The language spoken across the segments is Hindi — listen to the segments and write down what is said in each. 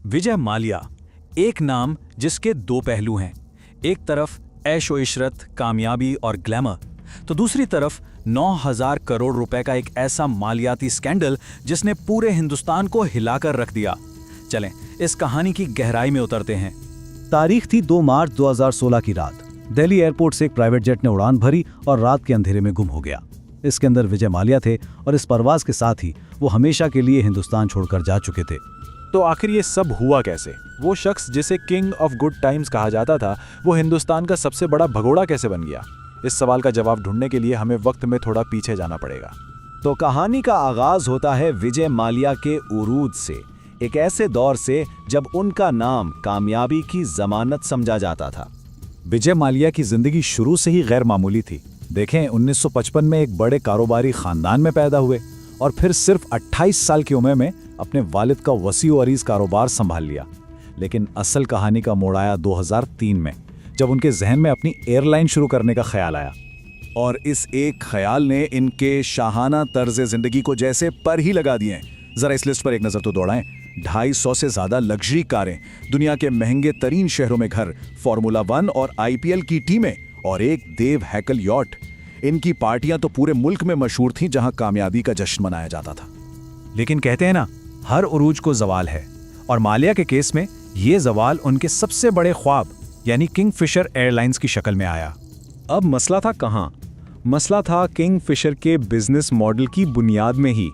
विजय माल्या, एक नाम जिसके दो पहलू हैं। एक तरफ ऐशो इशरत, कामयाबी और ग्लैमर, तो दूसरी तरफ 9,000 करोड़ रुपए का एक ऐसा मालियाती स्कैंडल जिसने पूरे हिंदुस्तान को हिलाकर रख दिया। चलें इस कहानी की गहराई में उतरते हैं। तारीख थी 2 मार्च 2016 की रात। दिल्ली एयरपोर्ट से एक प्राइवेट जेट ने उड़ान भरी और रात के अंधेरे में गुम हो गया। इसके अंदर विजय माल्या थे और इस परवाज के साथ ही वो हमेशा के लिए हिंदुस्तान छोड़कर जा चुके थे। तो आखिर ये सब हुआ कैसे? वो शख्स जिसे किंग ऑफ गुड टाइम्स कहा जाता था, वो हिंदुस्तान का सबसे बड़ा भगोड़ा कैसे बन गया? इस सवाल का जवाब ढूंढने के लिए हमें वक्त में थोड़ा पीछे जाना पड़ेगा। तो कहानी का आगाज होता है विजय माल्या के उरूज से, एक ऐसे दौर से जब उनका नाम कामयाबी की जमानत समझा जाता था। विजय माल्या की जिंदगी शुरू से ही गैर मामूली थी। देखें, 1955 में एक बड़े कारोबारी खानदान में पैदा हुए और फिर सिर्फ 28 साल की उम्र में अपने वालिद का वसी व अरीज कारोबार संभाल लिया। लेकिन असल कहानी का मोड़ आया 2003 में, जब उनके जहन में अपनी एयरलाइन शुरू करने का ख्याल आया। और इस एक ख्याल ने इनके शाहाना तर्ज जिंदगी को जैसे पर ही लगा दिए। जरा इस लिस्ट पर एक नजर तो दौड़ाएं। 250 से ज्यादा लग्जरी कारें, दुनिया के महंगे तरीन शहरों में घर, फॉर्मूला 1 और IPL की टीमें और एक देव हैकल यॉट। इनकी पार्टियां तो पूरे मुल्क में मशहूर थीं, जहां कामयाबी का जश्न मनाया जाता था। लेकिन कहते हैं ना, हर उरूज को जवाल है, और माल्या के केस में ये जवाल उनके सबसे बड़े ख्वाब यानी किंगफिशर एयरलाइंस की शक्ल में आया। अब मसला था कहाँ? मसला था किंगफिशर के बिजनेस मॉडल की बुनियाद में ही।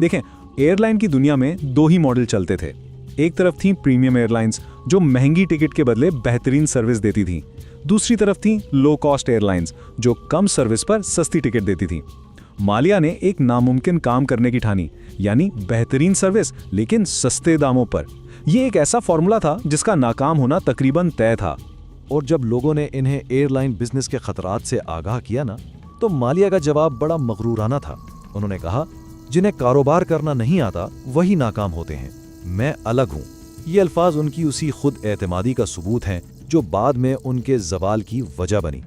देखें, एयरलाइन की दुनिया में दो ही मॉडल चलते थे। एक तरफ थी प्रीमियम एयरलाइंस जो महंगी टिकट के बदले बेहतरीन सर्विस देती थी। दूसरी तरफ थी लो कॉस्ट एयरलाइंस जो कम सर्विस पर सस्ती टिकट देती थी। माल्या ने एक नामुमकिन काम करने की ठानी, यानी बेहतरीन सर्विस लेकिन सस्ते दामों पर। यह एक ऐसा फॉर्मूला था जिसका नाकाम होना तकरीबन तय था। और जब लोगों ने इन्हें एयरलाइन बिजनेस के खतरात से आगाह किया ना, तो माल्या का जवाब बड़ा मगरूराना था। उन्होंने कहा, जिन्हें कारोबार करना नहीं आता वही नाकाम होते हैं, मैं अलग हूं। ये अल्फाज उनकी उसी खुद एतमादी का सबूत हैं जो बाद में उनके जवाल की वजह बनी।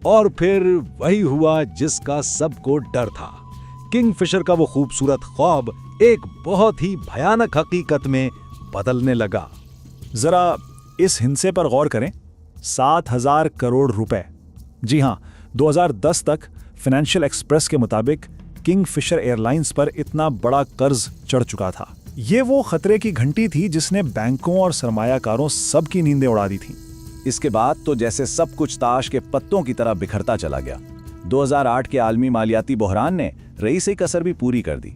और फिर वही हुआ जिसका सबको डर था। किंगफिशर का वो खूबसूरत ख्वाब एक बहुत ही भयानक हकीकत में बदलने लगा। जरा इस हिंसे पर गौर करें। 7,000 करोड़ रुपए। जी हां, 2010 तक फाइनेंशियल एक्सप्रेस के मुताबिक किंगफिशर एयरलाइंस पर इतना बड़ा कर्ज चढ़ चुका था। ये वो खतरे की घंटी थी जिसने बैंकों और सरमायाकारों सब की नींदें उड़ा दी थीं। इसके बाद तो जैसे सब कुछ ताश के पत्तों की तरह बिखरता चला गया। 2008 के आलमी मालियाती बहरान ने रईसी कसर भी पूरी कर दी।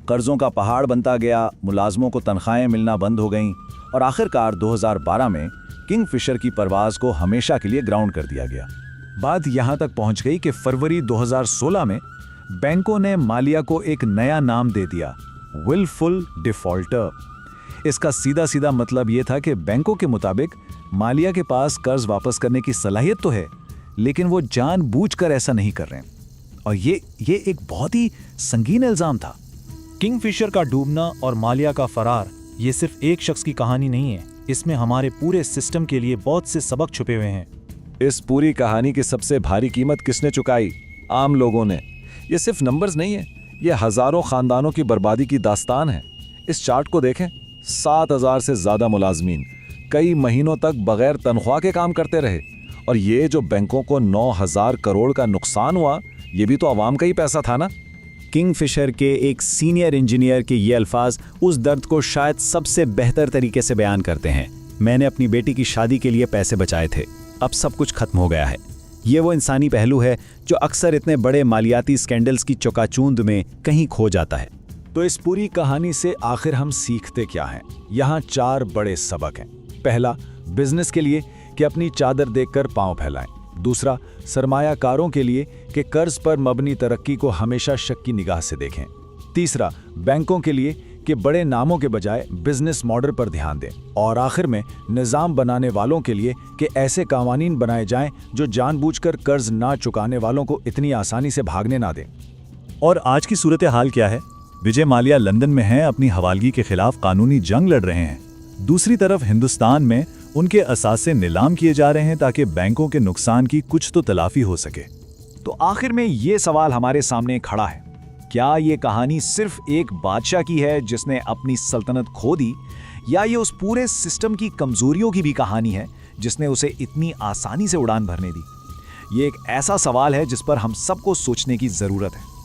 कर्जों का पहाड़ बनता गया, मुलाजमों को तनख्वाहें मिलना बंद हो गईं और आखिरकार 2012 में किंगफिशर की परवाज को हमेशा के लिए ग्राउंड कर दिया गया। बात यहां तक पहुंच गई कि फरवरी 2016 में बैंकों ने माल्या को एक नया नाम दे दिया, विलफुल डिफॉल्टर। इसका सीधा सीधा मतलब यह था कि बैंकों के मुताबिक माल्या के पास कर्ज वापस करने की सलाहियत तो है, लेकिन वो जानबूझकर ऐसा नहीं कर रहे हैं। और ये एक बहुत ही संगीन इल्जाम था। किंगफिशर का डूबना और माल्या का फरार ये सिर्फ एक शख्स की कहानी नहीं है, इसमें हमारे पूरे सिस्टम के लिए बहुत से सबक छुपे हुए हैं। इस पूरी कहानी की सबसे भारी कीमत किसने चुकाई? आम लोगों ने। ये सिर्फ नंबर्स नहीं है, ये हजारों खानदानों की बर्बादी की दास्तान है। इस चार्ट को देखें, 7,000 से ज्यादा मुलाजमीन कई महीनों तक बगैर तनख्वाह के काम करते रहे। और ये जो बैंकों को 9,000 करोड़ का नुकसान हुआ, ये भी तो आवाम का ही पैसा था ना। किंगफिशर के एक सीनियर इंजीनियर के ये अल्फाज उस दर्द को शायद सबसे बेहतर तरीके से बयान करते हैं। मैंने अपनी बेटी की शादी के लिए पैसे बचाए थे, अब सब कुछ खत्म हो गया है। ये वो इंसानी पहलू है जो अक्सर इतने बड़े मालियाती स्कैंडल्स की चौकाचूंद में कहीं खो जाता है। तो इस पूरी कहानी से आखिर हम सीखते क्या हैं? यहाँ 4 बड़े सबक हैं। पहला, बिजनेस के लिए कि अपनी चादर देखकर पांव फैलाएं। दूसरा, सरमायाकारों के लिए कि कर्ज पर मबनी तरक्की को हमेशा शक की निगाह से देखें। तीसरा, बैंकों के लिए कि बड़े नामों के बजाय बिजनेस मॉडल पर ध्यान दें। और आखिर में निज़ाम बनाने वालों के लिए कि ऐसे कानून बनाए जाएं जो जानबूझकर कर्ज ना चुकाने वालों को इतनी आसानी से भागने ना दें। और आज की सूरत हाल क्या है? विजय माल्या लंदन में हैं, अपनी हवालगी के खिलाफ कानूनी जंग लड़ रहे हैं। दूसरी तरफ हिंदुस्तान में उनके असासे नीलाम किए जा रहे हैं ताकि बैंकों के नुकसान की कुछ तो तलाफी हो सके। तो आखिर में ये सवाल हमारे सामने खड़ा है, क्या ये कहानी सिर्फ एक बादशाह की है जिसने अपनी सल्तनत खो दी, या ये उस पूरे सिस्टम की कमजोरियों की भी कहानी है जिसने उसे इतनी आसानी से उड़ान भरने दी? ये एक ऐसा सवाल है जिस पर हम सबको सोचने की जरूरत है।